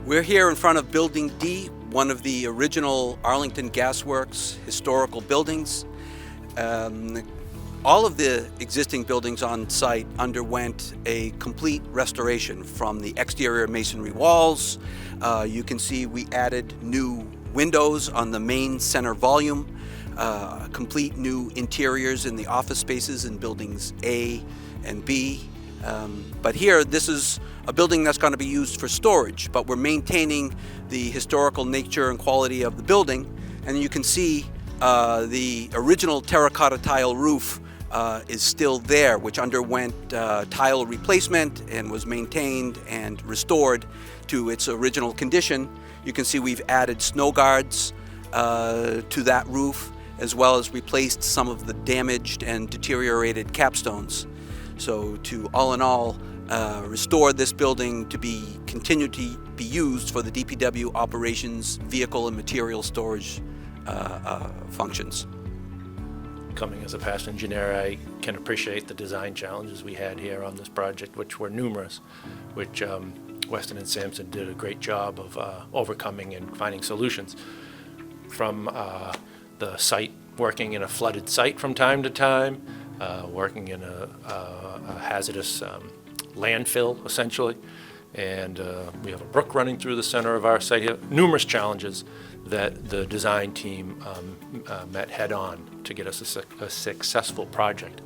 We're here in front of Building D, one of the original Arlington Gasworks historical buildings. All of the existing buildings on site underwent a complete restoration from the exterior masonry walls. You can see we added new windows on the main center volume, complete new interiors in the office spaces in buildings A and B. But here, this is a building that's going to be used for storage, but we're maintaining the historical nature and quality of the building. And you can see the original terracotta tile roof is still there, which underwent tile replacement and was maintained and restored to its original condition. You can see we've added snow guards to that roof, as well as replaced some of the damaged and deteriorated capstones. So to all in all, restore this building to continue to be used for the DPW operations, vehicle and material storage functions. Coming as a past engineer, I can appreciate the design challenges we had here on this project, which were numerous, which Weston and Sampson did a great job of overcoming and finding solutions. From the site, working in a flooded site from time to time, working in a hazardous landfill, essentially, and we have a brook running through the center of our site here. Numerous challenges that the design team met head-on to get us a successful project.